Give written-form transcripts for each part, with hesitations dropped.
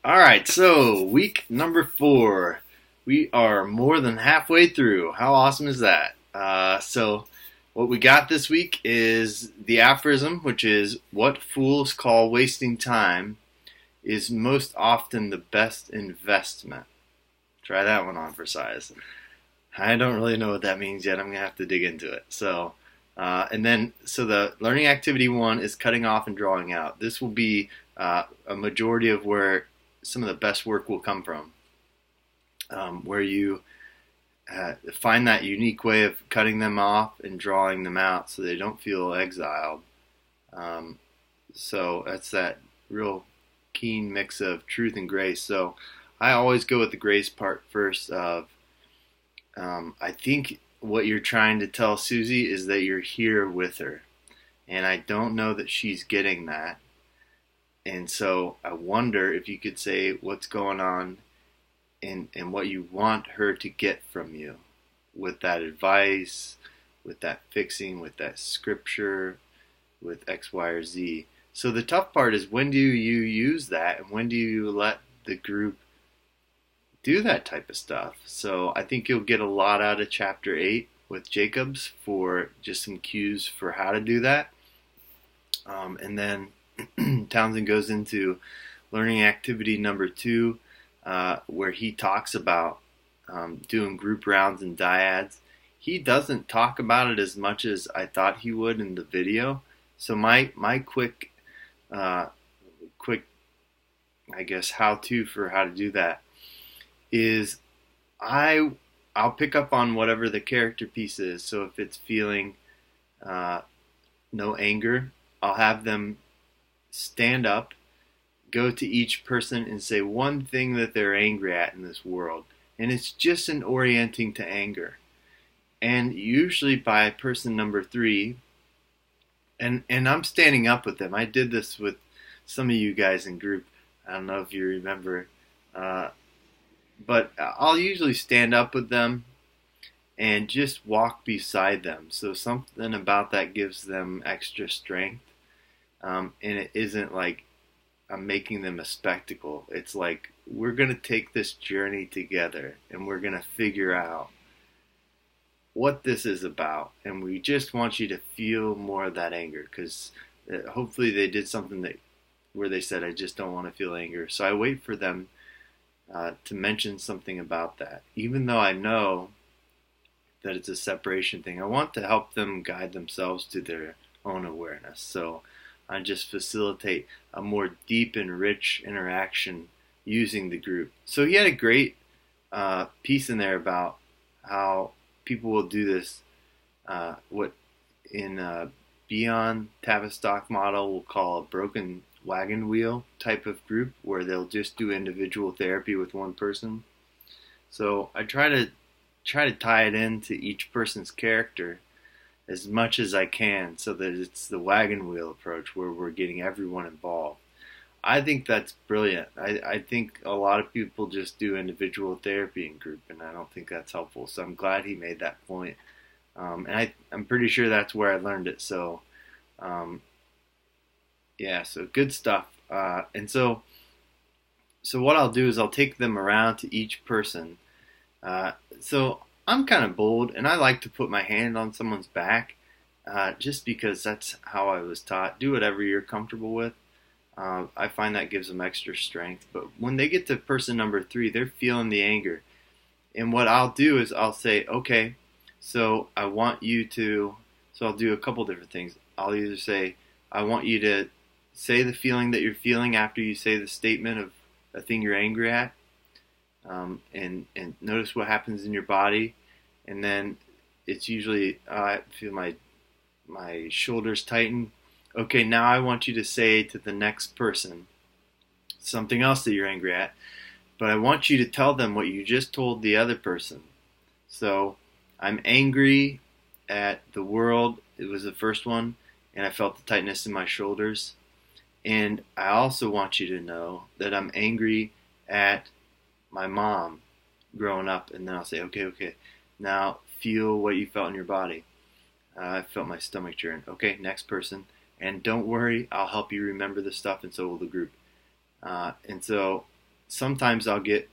All right, so week number 4. We are more than halfway through. How awesome is that? So, what we got this week is the aphorism, which is what fools call wasting time is most often the best investment. Try that one on for size. I don't really know what that means yet. I'm going to have to dig into it. So the learning activity 1 is cutting off and drawing out. This will be a majority of where some of the best work will come from, where you find that unique way of cutting them off and drawing them out so they don't feel exiled. So that's that real keen mix of truth and grace. So I always go with the grace part first of I think what you're trying to tell Susie is that you're here with her. And I don't know that she's getting that. And so I wonder if you could say what's going on and what you want her to get from you with that advice, with that fixing, with that scripture, with X, Y, or Z. So the tough part is when do you use that and when do you let the group do that type of stuff? So I think you'll get a lot out of chapter 8 with Jacobs for just some cues for how to do that. And then Townsend goes into learning activity number 2, where he talks about doing group rounds and dyads. He doesn't talk about it as much as I thought he would in the video. So my quick, I guess, how-to for how to do that is I'll pick up on whatever the character piece is. So if it's feeling no anger, I'll have them stand up, go to each person and say one thing that they're angry at in this world. And it's just an orienting to anger. And usually by person number 3, and I'm standing up with them. I did this with some of you guys in group. I don't know if you remember. But I'll usually stand up with them and just walk beside them. So something about that gives them extra strength. And it isn't like I'm making them a spectacle. It's like we're going to take this journey together and we're going to figure out what this is about. And we just want you to feel more of that anger because hopefully they did something where they said, I just don't want to feel anger. So I wait for them to mention something about that. Even though I know that it's a separation thing, I want to help them guide themselves to their own awareness. So I just facilitate a more deep and rich interaction using the group. So he had a great piece in there about how people will do this, what in Beyond Tavistock model we'll call a broken wagon wheel type of group, where they'll just do individual therapy with one person. So I try to tie it into each person's character as much as I can so that it's the wagon wheel approach where we're getting everyone involved. I think that's brilliant. I think a lot of people just do individual therapy in group, and I don't think that's helpful. So I'm glad he made that point. And I'm pretty sure that's where I learned it. So, yeah, so good stuff. And so what I'll do is I'll take them around to each person. So I'm kind of bold, and I like to put my hand on someone's back, just because that's how I was taught. Do whatever you're comfortable with. I find that gives them extra strength. But when they get to person number 3, they're feeling the anger. And what I'll do is I'll say, okay, so I want you to, so I'll do a couple different things. I'll either say, I want you to say the feeling that you're feeling after you say the statement of a thing you're angry at. And notice what happens in your body. And then it's usually, I feel my shoulders tighten. Okay, now I want you to say to the next person something else that you're angry at, but I want you to tell them what you just told the other person. So I'm angry at the world. It was the first one, and I felt the tightness in my shoulders. And I also want you to know that I'm angry at my mom growing up. And then I'll say, okay, now feel what you felt in your body. I felt my stomach churn. Okay, next person. And don't worry, I'll help you remember this stuff, and so will the group. And so sometimes I'll get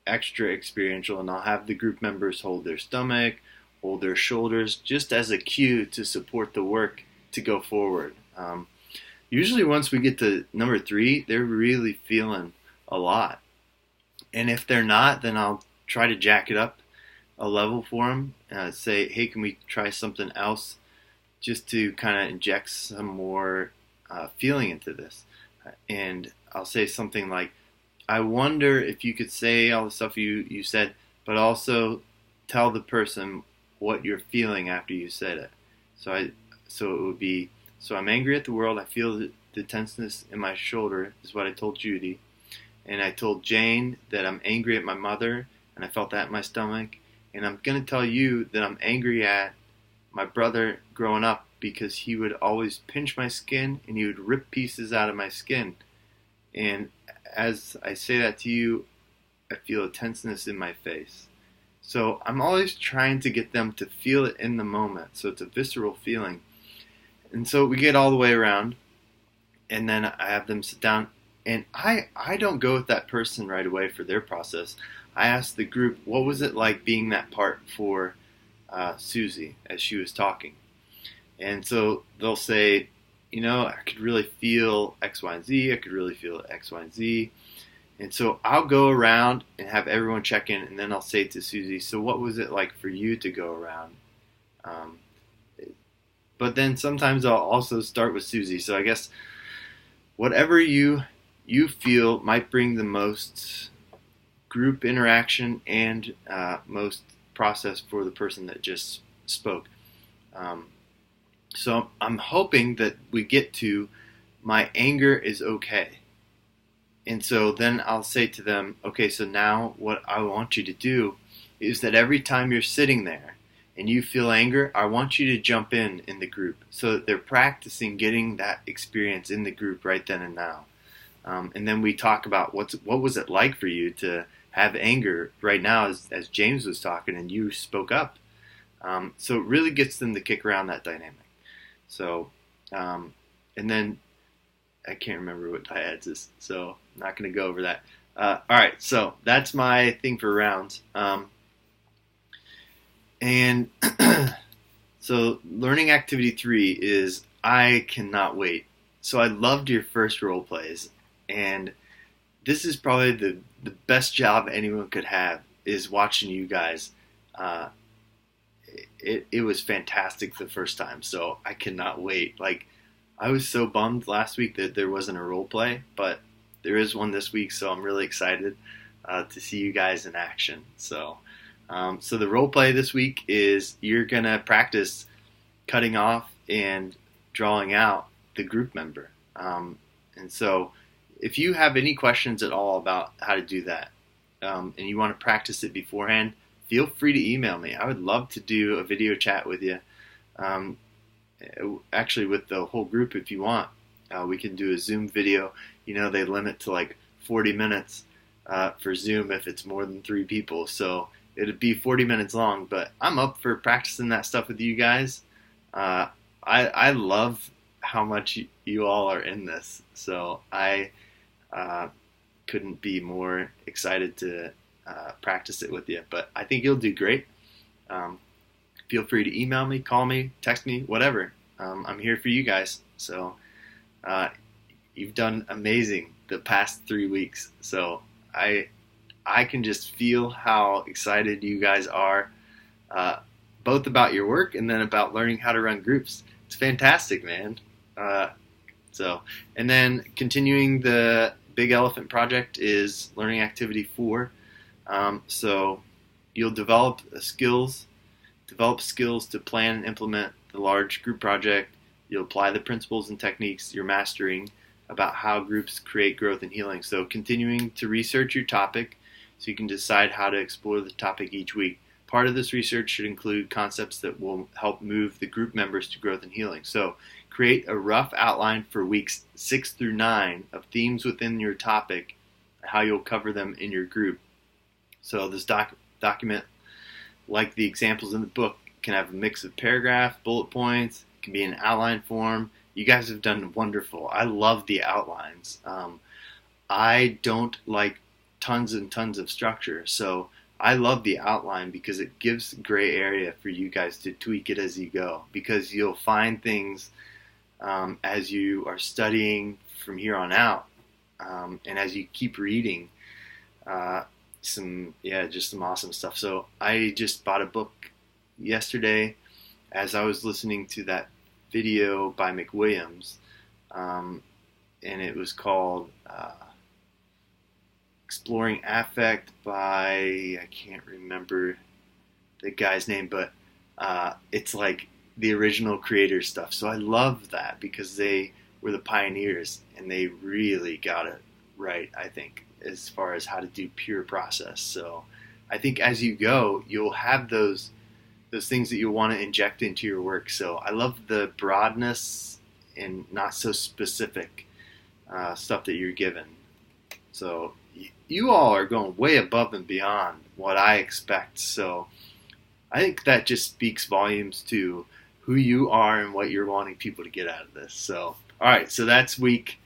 extra experiential and I'll have the group members hold their stomach, hold their shoulders, just as a cue to support the work to go forward. Usually once we get to number 3, they're really feeling a lot. And if they're not, then I'll try to jack it up a level for them. Say, hey, can we try something else just to kind of inject some more feeling into this? And I'll say something like, I wonder if you could say all the stuff you said, but also tell the person what you're feeling after you said it. So it would be, so I'm angry at the world. I feel the tenseness in my shoulder is what I told Judy. And I told Jane that I'm angry at my mother, and I felt that in my stomach. And I'm going to tell you that I'm angry at my brother growing up because he would always pinch my skin and he would rip pieces out of my skin. And as I say that to you, I feel a tenseness in my face. So I'm always trying to get them to feel it in the moment. So it's a visceral feeling. And so we get all the way around, and then I have them sit down. And I don't go with that person right away for their process. I ask the group, what was it like being that part for Susie as she was talking? And so they'll say, I could really feel X, Y, and Z. I could really feel X, Y, and Z. And so I'll go around and have everyone check in, and then I'll say to Susie, so what was it like for you to go around? But then sometimes I'll also start with Susie. So I guess whatever you feel might bring the most group interaction and most process for the person that just spoke. So I'm hoping that we get to my anger is okay. And so then I'll say to them, okay, so now what I want you to do is that every time you're sitting there and you feel anger, I want you to jump in the group so that they're practicing getting that experience in the group right then and now. And then we talk about what was it like for you to have anger right now as James was talking and you spoke up. So it really gets them to kick around that dynamic. So, and then I can't remember what dyads is, so I'm not going to go over that. All right, so that's my thing for rounds. And so learning activity 3 is I cannot wait. So I loved your first role plays, and this is probably the best job anyone could have is watching you guys. It was fantastic the first time, so I cannot wait. Like, I was so bummed last week that there wasn't a role play, but there is one this week, so I'm really excited to see you guys in action. So the role play this week is you're gonna practice cutting off and drawing out the group member. And so if you have any questions at all about how to do that, and you want to practice it beforehand, feel free to email me. I would love to do a video chat with you. Actually, with the whole group, if you want, we can do a Zoom video. They limit to like 40 minutes for Zoom if it's more than 3 people. So it'd be 40 minutes long, but I'm up for practicing that stuff with you guys. I love how much you all are in this. So I couldn't be more excited to practice it with you. But I think you'll do great. Feel free to email me, call me, text me, whatever. I'm here for you guys. So you've done amazing the past 3 weeks. So I can just feel how excited you guys are, both about your work and then about learning how to run groups. It's fantastic, man. And then continuing the Big Elephant Project is learning activity 4. So you'll develop skills to plan and implement the large group project. You'll apply the principles and techniques you're mastering about how groups create growth and healing. So continuing to research your topic so you can decide how to explore the topic each week. Part of this research should include concepts that will help move the group members to growth and healing. So create a rough outline for weeks 6 through 9 of themes within your topic and how you'll cover them in your group. So this document, like the examples in the book, can have a mix of paragraph, bullet points, can be in outline form. You guys have done wonderful. I love the outlines. I don't like tons and tons of structure. So I love the outline because it gives gray area for you guys to tweak it as you go, because you'll find things as you are studying from here on out, and as you keep reading, just some awesome stuff. So I just bought a book yesterday as I was listening to that video by McWilliams, and it was called Exploring Affect by, I can't remember the guy's name, but it's like the original creator stuff. So I love that because they were the pioneers and they really got it right, I think, as far as how to do pure process. So I think as you go, you'll have those things that you'll want to inject into your work. So I love the broadness and not so specific stuff that you're given. So you all are going way above and beyond what I expect. So I think that just speaks volumes to who you are and what you're wanting people to get out of this. So, all right, so that's week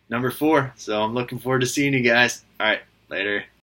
number 4. So I'm looking forward to seeing you guys. All right, later.